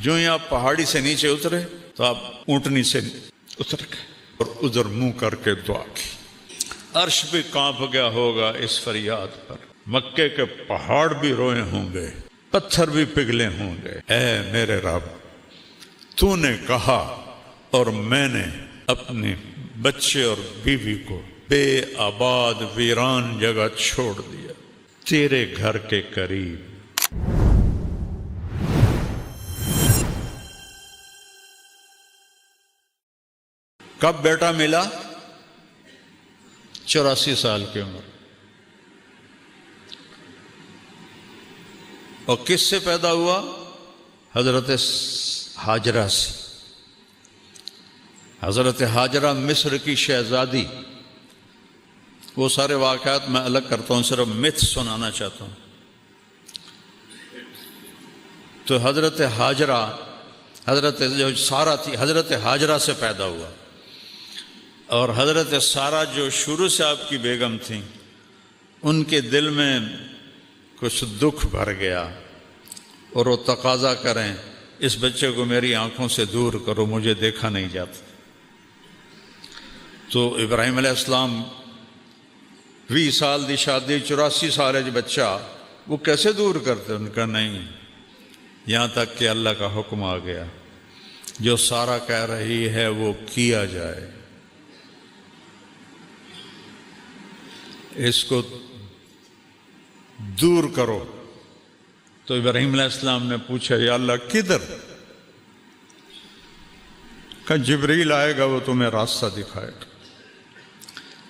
جو ہی آپ پہاڑی سے نیچے اترے تو آپ اونٹنی سے اتر گئے اور ادھر منہ کر کے دعا کی. عرش بھی کانپ گیا ہوگا اس فریاد پر، مکے کے پہاڑ بھی روئے ہوں گے، پتھر بھی پگھلے ہوں گے. اے میرے رب، تو نے کہا اور میں نے اپنے بچے اور بیوی کو بے آباد ویران جگہ چھوڑ دیا تیرے گھر کے قریب. کب بیٹا ملا؟ 84 سال کی عمر. اور کس سے پیدا ہوا؟ حضرت ہاجرہ سے. حضرت ہاجرہ مصر کی شہزادی. وہ سارے واقعات میں الگ کرتا ہوں، صرف متھ سنانا چاہتا ہوں. تو حضرت ہاجرہ، حضرت جو سارہ تھی، حضرت ہاجرہ سے پیدا ہوا. اور حضرت سارہ جو شروع سے آپ کی بیگم تھیں، ان کے دل میں کچھ دکھ بھر گیا اور وہ تقاضا کریں اس بچے کو میری آنکھوں سے دور کرو، مجھے دیکھا نہیں جاتا. تو ابراہیم علیہ السلام 20 سال دی شادی، 84 سال بچہ، وہ کیسے دور کرتے؟ ان کا نہیں، یہاں تک کہ اللہ کا حکم آ گیا جو سارہ کہہ رہی ہے وہ کیا جائے. اس کو دور کرو. تو ابراہیم علیہ السلام نے پوچھا یا اللہ کدھر؟ کہ جبریل آئے گا، وہ تمہیں راستہ دکھائے گا.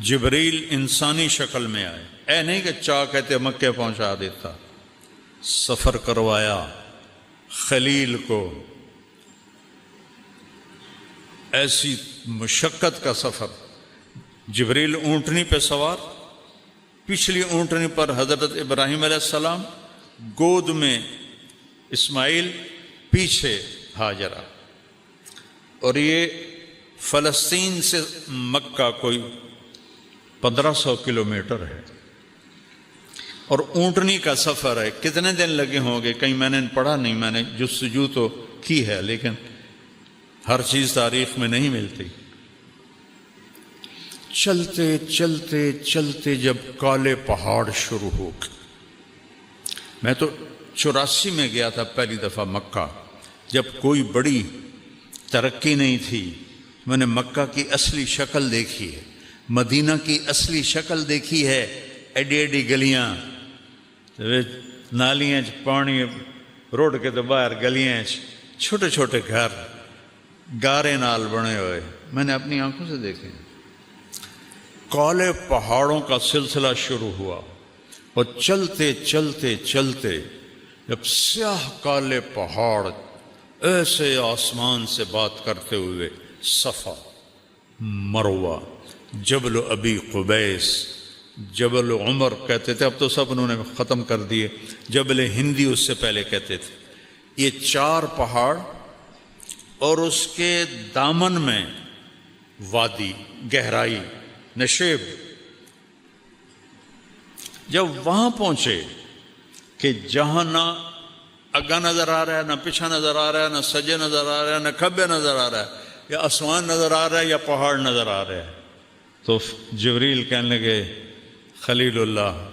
جبریل انسانی شکل میں آئے، اے نہیں کہ چاہ کہتے مکے پہنچا دیتا. سفر کروایا خلیل کو، ایسی مشقت کا سفر. جبریل اونٹنی پہ سوار، پچھلی اونٹنی پر حضرت ابراہیم علیہ السلام، گود میں اسماعیل، پیچھے ہاجرہ. اور یہ فلسطین سے مکہ کوئی 1500 کلومیٹر ہے، اور اونٹنی کا سفر ہے. کتنے دن لگے ہوں گے کہیں میں نے پڑھا نہیں، میں نے جستجو تو کی ہے لیکن ہر چیز تاریخ میں نہیں ملتی. چلتے چلتے چلتے جب کالے پہاڑ شروع ہو گئے. میں تو 84 میں گیا تھا پہلی دفعہ مکہ، جب کوئی بڑی ترقی نہیں تھی. میں نے مکہ کی اصلی شکل دیکھی ہے، مدینہ کی اصلی شکل دیکھی ہے. ایڈی ایڈی گلیاں، نالیاں پانی روڈ کے تو باہر، گلیاں چھوٹے چھوٹے گھر گارے نال بنے ہوئے، میں نے اپنی آنکھوں سے دیکھے. کالے پہاڑوں کا سلسلہ شروع ہوا اور چلتے چلتے چلتے جب سیاہ کالے پہاڑ ایسے آسمان سے بات کرتے ہوئے، صفا، مروہ، جبل ابی قبیس، جبل عمر کہتے تھے، اب تو سب انہوں نے ختم کر دیے، جبل ہندی اس سے پہلے کہتے تھے. یہ 4 پہاڑ اور اس کے دامن میں وادی، گہرائی، نشیب. جب وہاں پہنچے کہ جہاں نہ اگا نظر آ رہا ہے، نہ پیچھا نظر آ رہا ہے، نہ سجے نظر آ رہا ہے، نہ کھبے نظر آ رہا ہے، یا آسمان نظر آ رہا ہے یا پہاڑ نظر آ رہے ہیں. تو جبریل کہنے لگے خلیل اللہ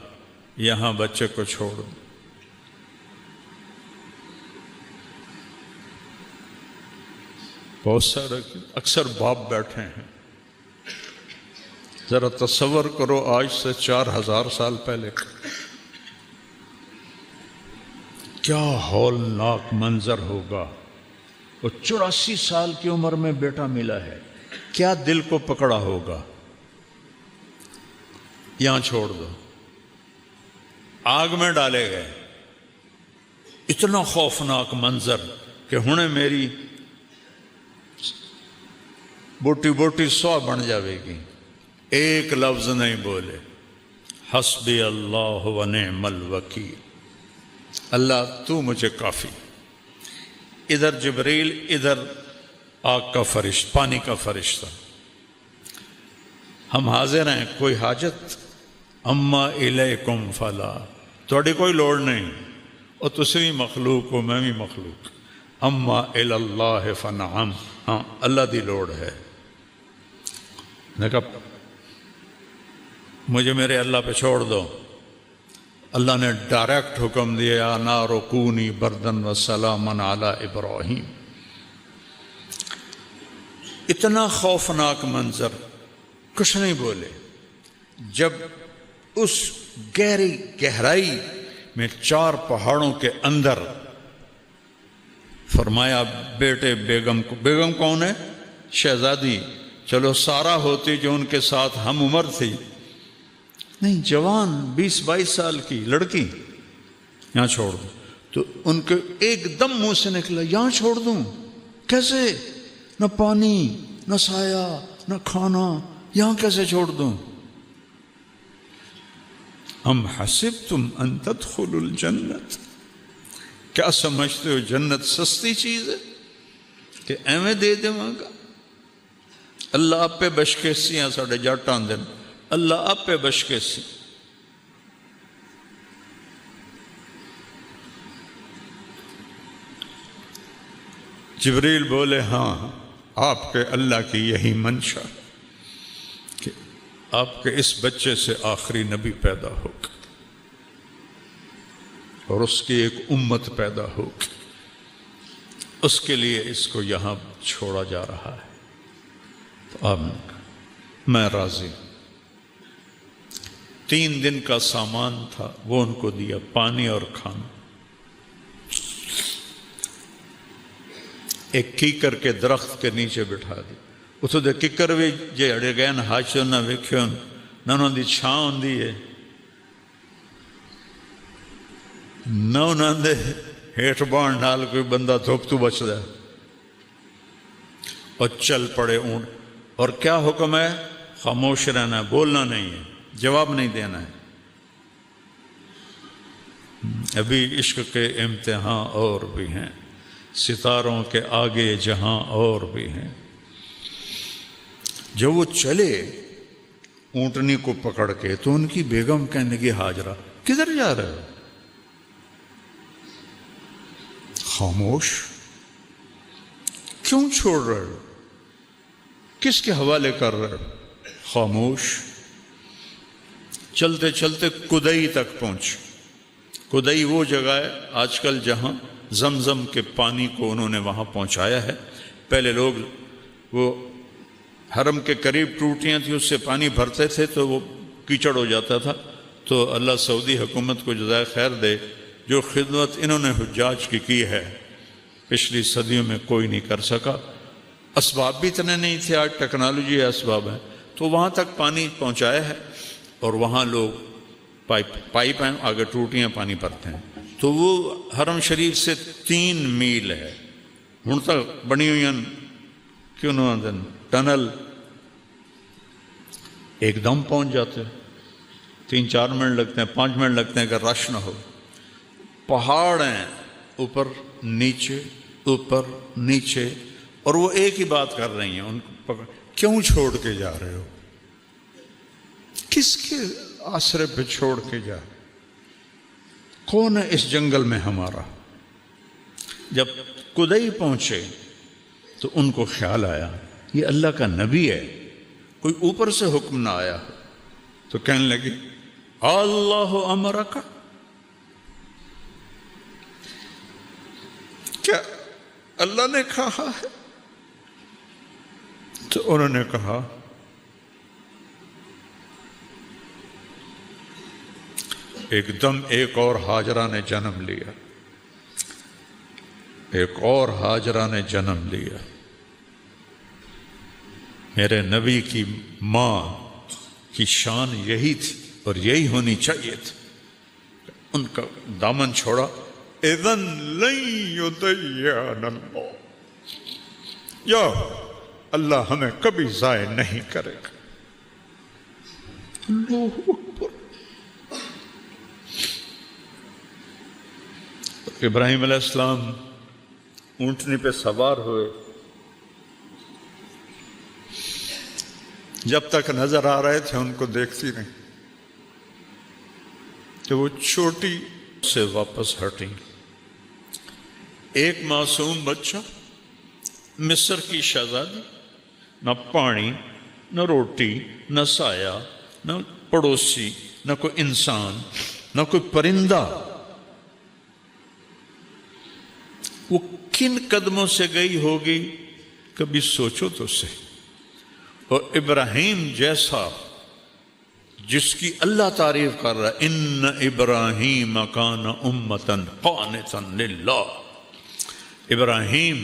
یہاں بچے کو چھوڑ. بہت سارے اکثر باپ بیٹھے ہیں. ذرا تصور کرو آج سے 4000 سال پہلے کیا ہولناک منظر ہوگا. اور 84 سال کی عمر میں بیٹا ملا ہے، کیا دل کو پکڑا ہوگا. یہاں چھوڑ دو. آگ میں ڈالے گئے. اتنا خوفناک منظر کہ ہنے میری بوٹی بوٹی 100 بن جاوے گی. ایک لفظ نہیں بولے، حسبی اللہ و نعم الوکیل، اللہ تو مجھے کافی. ادھر جبریل، ادھر آگ کا فرشتہ، پانی کا فرشتہ. ہم حاضر ہیں، کوئی حاجت؟ اما الیکم فلا، تھوڑی کوئی لوڑ نہیں. اور تسی بھی مخلوق ہو، میں بھی مخلوق. اما اللہ فنعم، ہاں اللہ دی لوڑ ہے۔ نے کہا مجھے میرے اللہ پہ چھوڑ دو۔ اللہ نے ڈائریکٹ حکم دیا یا نار کونی بردن و سلاما علی ابراہیم۔ اتنا خوفناک منظر، کچھ نہیں بولے۔ جب اس گہری گہرائی میں 4 پہاڑوں کے اندر فرمایا بیٹے بیگم کو، بیگم کون ہے؟ شہزادی، چلو سارا ہوتی جو ان کے ساتھ ہم عمر تھی، نہیں جوان 20-22 سال کی لڑکی، یہاں چھوڑ دوں۔ تو ان کے ایک دم منہ سے نکلا یہاں چھوڑ دوں؟ کیسے؟ نہ پانی، نہ سایہ، نہ کھانا، یہاں کیسے چھوڑ دوں؟ ام حسبتم ان تدخلوا الجنت، کیا سمجھتے ہو جنت سستی چیز ہے کہ ایویں دے دے گا؟ اللہ آپ پہ بشکیسی ہیں ساڑھے جاٹاں دن، اللہ آپ پہ بشکیسی۔ جبریل بولے ہاں آپ کے اللہ کی یہی منشا کہ آپ کے اس بچے سے آخری نبی پیدا ہوگا اور اس کی ایک امت پیدا ہوگی، اس کے لیے اس کو یہاں چھوڑا جا رہا ہے۔ تو آپ نے کہا میں راضی۔ 3 دن کا سامان تھا وہ ان کو دیا، پانی اور کھانا۔ ایک کیکر کے درخت کے نیچے بٹھا دی۔ اتو دے کیکر بھی جے اڑے گئے نا ہاچو نہ ویکھیو نہ انہوں دی چھاں ہوندی ہے، نہ انہوں دے ہیٹھ بان ڈال کوئی بندہ دھوپ تو بچ دے، اور چل پڑے اونٹ۔ اور کیا حکم ہے؟ خاموش رہنا ہے، بولنا نہیں ہے، جواب نہیں دینا ہے۔ ابھی عشق کے امتحان اور بھی ہیں، ستاروں کے آگے جہاں اور بھی ہیں۔ جب وہ چلے اونٹنی کو پکڑ کے تو ان کی بیگم کہنے لگی ہاجرہ کدھر جا رہے ہو؟ خاموش، کیوں چھوڑ رہے ہو؟ کس کے حوالے کر رہے ہو؟ خاموش۔ چلتے چلتے کدئی تک پہنچ۔ کدئی وہ جگہ ہے آج کل جہاں زمزم کے پانی کو انہوں نے وہاں پہنچایا ہے۔ پہلے لوگ وہ حرم کے قریب ٹوٹیاں تھیں، اس سے پانی بھرتے تھے تو وہ کیچڑ ہو جاتا تھا۔ تو اللہ سعودی حکومت کو جزائے خیر دے، جو خدمت انہوں نے حجاج کی ہے پچھلی صدیوں میں کوئی نہیں کر سکا۔ اسباب بھی اتنے نہیں تھے، آج ٹیکنالوجی ہے، اسباب ہیں، تو وہاں تک پانی پہنچایا ہے۔ اور وہاں لوگ پائپ ہیں، آگے ٹوٹیاں پانی بھرتے ہیں۔ تو وہ حرم شریف سے 3 میل ہے، ہن تک بنی ہوئی کیوں نہ دن ٹنل، ایک دم پہنچ جاتے ہیں۔ 3-4 منٹ لگتے ہیں، 5 منٹ لگتے ہیں اگر رش نہ ہو۔ پہاڑ ہیں، اوپر نیچے اوپر نیچے، اور وہ ایک ہی بات کر رہی ہیں، ان کو پکڑ کیوں چھوڑ کے جا رہے ہو؟ کس کے آسرے پہ چھوڑ کے جا؟ کون ہے اس جنگل میں ہمارا؟ جب کدئی پہنچے تو ان کو خیال آیا یہ اللہ کا نبی ہے، کوئی اوپر سے حکم نہ آیا۔ تو کہنے لگی اللہ امرک، کیا اللہ نے کہا ہے؟ تو انہوں نے کہا ایک دم ایک اور ہاجرہ نے جنم لیا، ایک اور ہاجرہ نے جنم لیا۔ میرے نبی کی ماں کی شان یہی تھی اور یہی ہونی چاہیے تھی۔ ان کا دامن چھوڑا، اذن لن یضیعنا اللہ، یا اللہ ہمیں کبھی ضائع نہیں کرے گا۔ اللہ اکبر۔ ابراہیم علیہ السلام اونٹنی پہ سوار ہوئے، جب تک نظر آ رہے تھے ان کو دیکھتی رہی، تو وہ چھوٹی سے واپس ہٹیں، ایک معصوم بچہ، مصر کی شہزادی، نہ پانی، نہ روٹی، نہ سایہ، نہ پڑوسی، نہ کوئی انسان، نہ کوئی پرندہ، وہ کن قدموں سے گئی ہوگی کبھی سوچو تو صحیح۔ اور ابراہیم جیسا جس کی اللہ تعریف کر رہا ہے، ان ابراہیم کان امتاً قانتا للہ، ابراہیم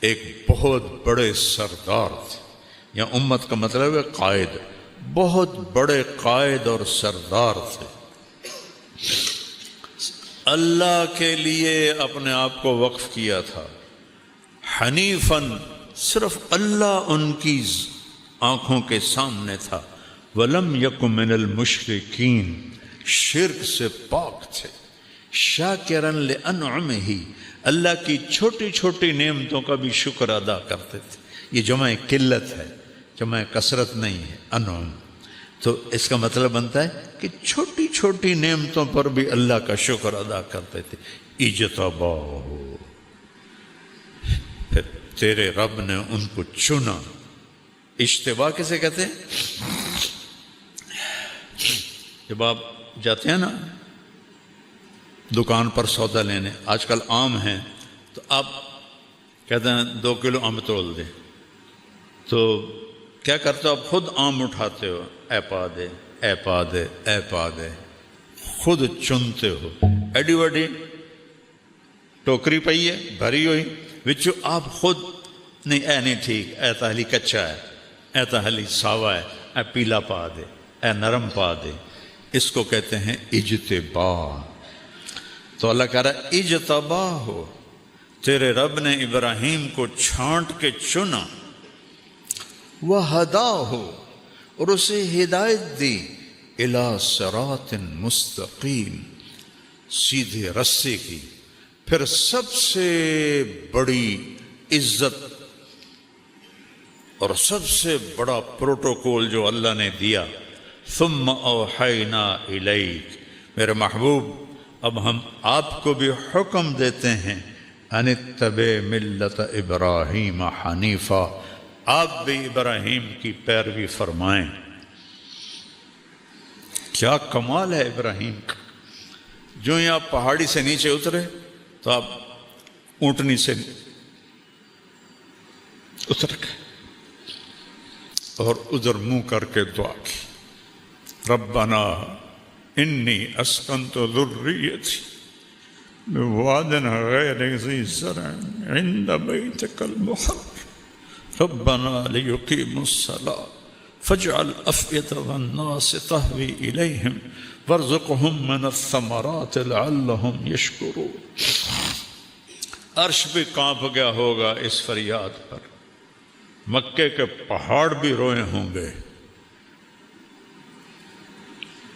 ایک بہت بڑے سردار تھے، یا امت کا مطلب ہے قائد، بہت بڑے قائد اور سردار تھے، اللہ کے لیے اپنے آپ کو وقف کیا تھا، حنیفاً، صرف اللہ ان کی آنکھوں کے سامنے تھا، وَلَمْ يَكُ مِنَ الْمُشْرِكِينَ، شرک سے پاک تھے، شاکراً لِأَنْعُمِهِ، اللہ کی چھوٹی چھوٹی نعمتوں کا بھی شکر ادا کرتے تھے۔ یہ جمع قلت ہے، جمع کثرت نہیں ہے، انعم، تو اس کا مطلب بنتا ہے کہ چھوٹی چھوٹی نعمتوں پر بھی اللہ کا شکر ادا کرتے تھے۔ اجتباہ، پھر تیرے رب نے ان کو چنا۔ اجتباہ کسے کہتے ہیں؟ جب آپ جاتے ہیں نا دکان پر سودا لینے، آج کل آم ہیں، تو آپ کہتے ہیں 2 کلو آم تول دیں، تو کیا کرتے ہو آپ؟ خود آم اٹھاتے ہو، اے پا دے، اے پا دے، اے پا دے، خود چنتے ہو، ایڈی وڈی ٹوکری پئی ہے بھری ہوئی، وچو آپ خود نہیں، اے نہیں ٹھیک، اے تو حلی کچا ہے، اے تو حلی ساوا ہے، اے پیلا پا دے، اے نرم پا دے۔ اس کو کہتے ہیں اجتباہ۔ تو اللہ کہہ رہا ہے اجتباہ ہو، تیرے رب نے ابراہیم کو چھانٹ کے چنا، وَهَدَاهُ، اور اسے ہدایت دی، إِلَىٰ صِرَاطٍ مستقیم، سیدھے رستے کی۔ پھر سب سے بڑی عزت اور سب سے بڑا پروٹوکول جو اللہ نے دیا، ثم اوحینا الیک، میرے محبوب اب ہم آپ کو بھی حکم دیتے ہیں، ان اتبع ملت ابراہیم حنیفا، آپ بھی ابراہیم کی پیروی فرمائیں۔ کیا کمال ہے ابراہیم کا! جو ہی آپ پہاڑی سے نیچے اترے تو آپ اونٹنی سے اتر گئے اور ادھر منہ کر کے دعا کی، ربنا انی اسکنت ذریتی بواد غیر ذی زرع عند بیتک المحرم ربنا لیقیموا الصلاة فاجعل افئدة الناس تهوی الیہم وارزقہم من الثمرات لعلہم یشکرون۔ عرش بھی کانپ گیا ہوگا اس فریاد پر، مکے کے پہاڑ بھی روئے ہوں گے،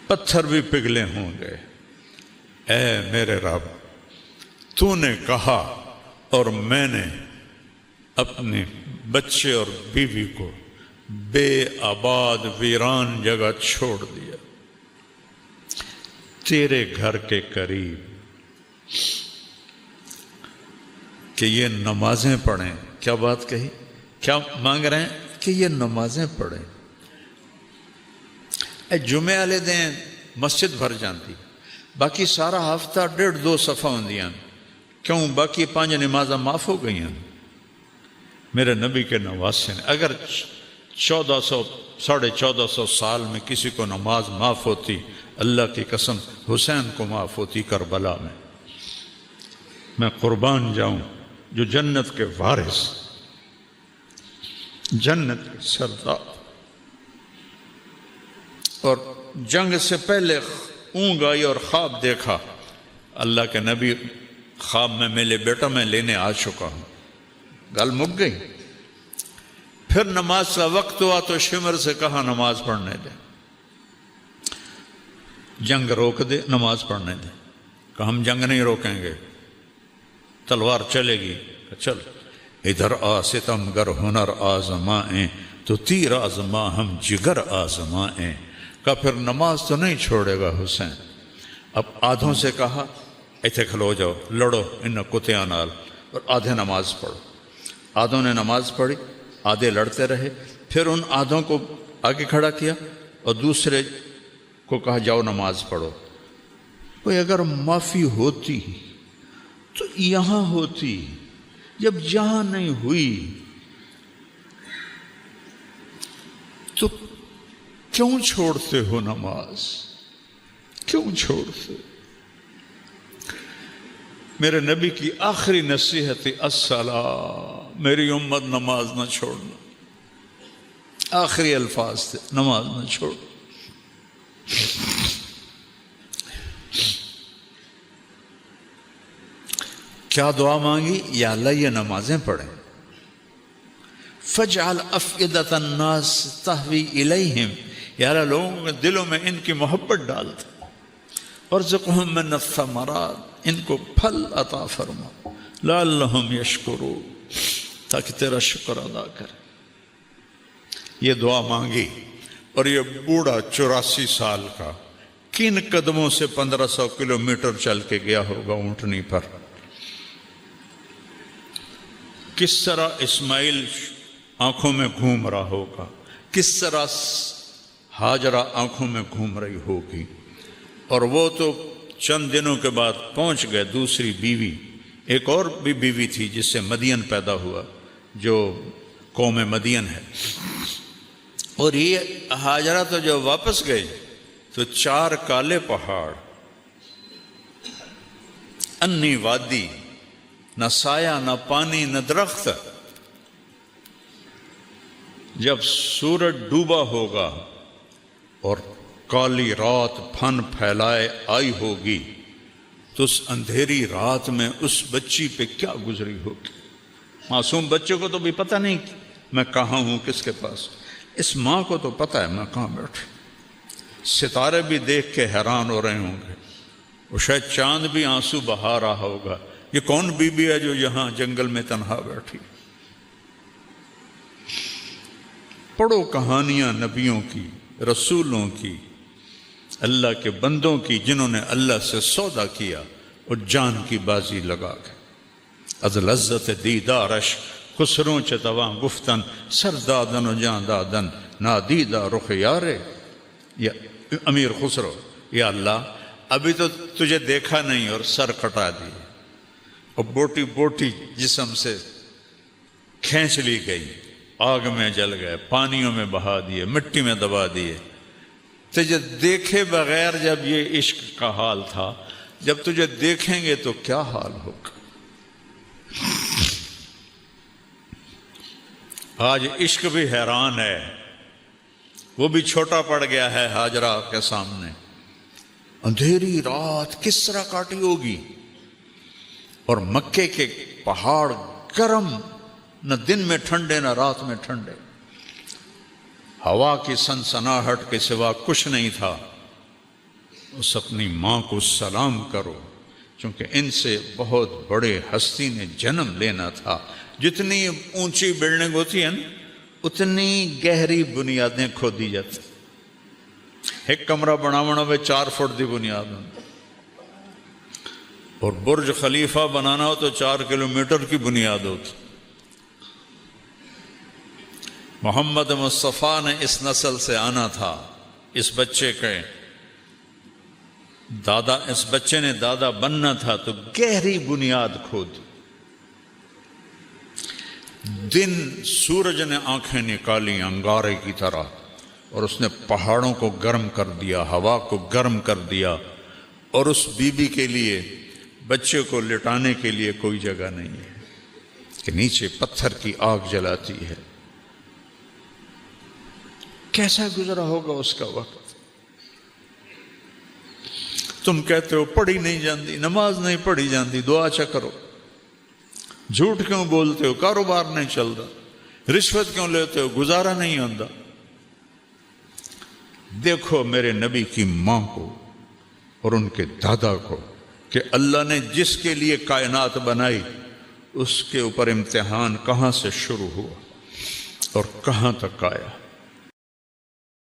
پتھر بھی پگھلے ہوں گے، اے میرے رب تو نے کہا اور میں نے اپنے بچے اور بیوی کو بے آباد ویران جگہ چھوڑ دیا تیرے گھر کے قریب، کہ یہ نمازیں پڑھیں۔ کیا بات کہی؟ کیا مانگ رہے ہیں؟ کہ یہ نمازیں پڑھیں۔ اے جمعے والے دن مسجد بھر جاتی، باقی سارا ہفتہ 1.5-2 صفحہ ہوندیاں، کیوں باقی 5 نمازاں معاف ہو گئی ہیں؟ میرے نبی کے نواسے نے، اگر 1400 سال میں کسی کو نماز معاف ہوتی، اللہ کی قسم حسین کو معاف ہوتی کربلا میں۔ میں قربان جاؤں جو جنت کے وارث، جنت کے سردار، اور جنگ سے پہلے اونگ آئی اور خواب دیکھا، اللہ کے نبی خواب میں ملے، بیٹا میں لینے آ چکا ہوں، گل مک گئی۔ پھر نماز کا وقت ہوا تو شمر سے کہا نماز پڑھنے دے، جنگ روک دے، نماز پڑھنے دے۔ کہ ہم جنگ نہیں روکیں گے، تلوار چلے گی، چل ادھر آ ستم گر ہنر آزمائیں، تو تیر آزما ہم جگر آزمائیں۔ کہ پھر نماز تو نہیں چھوڑے گا حسین۔ اب آدھوں سے کہا ایتھے کھلو جاؤ، لڑو ان کتیاں نال، اور آدھے نماز پڑھو۔ آدھوں نے نماز پڑھی، آدھے لڑتے رہے، پھر ان آدھوں کو آگے کھڑا کیا اور دوسرے کو کہا جاؤ نماز پڑھو۔ کوئی اگر معافی ہوتی تو یہاں ہوتی، جب یہاں نہیں ہوئی تو کیوں چھوڑتے ہو نماز؟ کیوں چھوڑتے؟ میرے نبی کی آخری نصیحت الصلاۃ، میری امت نماز نہ چھوڑنا، آخری الفاظ تھے، نماز نہ چھوڑ۔ کیا دعا مانگی؟ یا اللہ یہ نمازیں پڑھیں، فَاجْعَلْ أَفْئِدَةَ النَّاسِ تَهْوِي إِلَيْهِمْ، یا اللہ لوگوں کے دلوں میں ان کی محبت ڈال دے، وَارْزُقْهُم مِّنَ الثَّمَرَاتِ، ان کو پھل عطا فرما، لَعَلَّهُمْ يَشْكُرُونَ، تاکہ تیرا شکر ادا کرے۔ یہ دعا مانگی، اور یہ بوڑھا 84 سال کا کن قدموں سے 1500 کلومیٹر چل کے گیا ہوگا اونٹنی پر، کس طرح اسماعیل آنکھوں میں گھوم رہا ہوگا، کس طرح ہاجرہ آنکھوں میں گھوم رہی ہوگی، اور وہ تو چند دنوں کے بعد پہنچ گئے دوسری بیوی، ایک اور بھی بیوی تھی جس سے مدین پیدا ہوا جو قوم مدین ہے، اور یہ ہاجرہ تو جب واپس گئے تو 4 کالے پہاڑ، انی وادی، نہ سایہ نہ پانی نہ درخت۔ جب سورج ڈوبا ہوگا اور کالی رات پھن پھیلائے آئی ہوگی تو اس اندھیری رات میں اس بچی پہ کیا گزری ہوگی؟ معصوم بچے کو تو بھی پتہ نہیں میں کہاں ہوں، کس کے پاس، اس ماں کو تو پتہ ہے میں کہاں بیٹھی۔ ستارے بھی دیکھ کے حیران ہو رہے ہوں گے، وہ شاید چاند بھی آنسو بہا رہا ہوگا، یہ کون بی بی ہے جو یہاں جنگل میں تنہا بیٹھی؟ پڑھو کہانیاں نبیوں کی، رسولوں کی، اللہ کے بندوں کی، جنہوں نے اللہ سے سودا کیا اور جان کی بازی لگا گئے۔ از لذت دیدارش خسروں چتواں گفتن، سر دادن و جان دادن نادیدہ رخ یارے۔ یا امیر خسرو، یا اللہ ابھی تو تجھے دیکھا نہیں اور سر کٹا دیے، اور بوٹی بوٹی جسم سے کھینچ لی گئی، آگ میں جل گئے، پانیوں میں بہا دیے، مٹی میں دبا دیے۔ تجھے دیکھے بغیر جب یہ عشق کا حال تھا، جب تجھے دیکھیں گے تو کیا حال ہوگا؟ آج عشق بھی حیران ہے، وہ بھی چھوٹا پڑ گیا ہے ہاجرہ کے سامنے۔ اندھیری رات کس طرح کاٹی ہوگی، اور مکے کے پہاڑ گرم، نہ دن میں ٹھنڈے نہ رات میں ٹھنڈے، ہوا کی سنسناہٹ کے سوا کچھ نہیں تھا۔ اس اپنی ماں کو سلام کرو، چونکہ ان سے بہت بڑے ہستی نے جنم لینا تھا۔ جتنی اونچی بلڈنگ ہوتی ہے نا، اتنی گہری بنیادیں کھودی جاتی۔ ایک کمرہ بناونا ہوئے 4 فٹ دی بنیاد ہوں، اور برج خلیفہ بنانا ہو تو 4 کلومیٹر کی بنیاد ہوتی۔ محمد مصطفیٰ نے اس نسل سے آنا تھا، اس بچے کے دادا، اس بچے نے دادا بننا تھا، تو گہری بنیاد کھودی۔ دن سورج نے آنکھیں نکالی انگارے کی طرح، اور اس نے پہاڑوں کو گرم کر دیا، ہوا کو گرم کر دیا، اور اس بی بی کے لیے، بچے کو لٹانے کے لیے کوئی جگہ نہیں ہے کہ نیچے پتھر کی آگ جلاتی ہے۔ کیسا گزرا ہوگا اس کا وقت؟ تم کہتے ہو پڑھی نہیں جاندی، نماز نہیں پڑھی جاندی، دعا چا کرو، جھوٹ کیوں بولتے ہو، کاروبار نہیں چل رہا، رشوت کیوں لیتے ہو، گزارا نہیں آندا۔ دیکھو میرے نبی کی ماں کو اور ان کے دادا کو، کہ اللہ نے جس کے لیے کائنات بنائی اس کے اوپر امتحان کہاں سے شروع ہوا اور کہاں تک آیا۔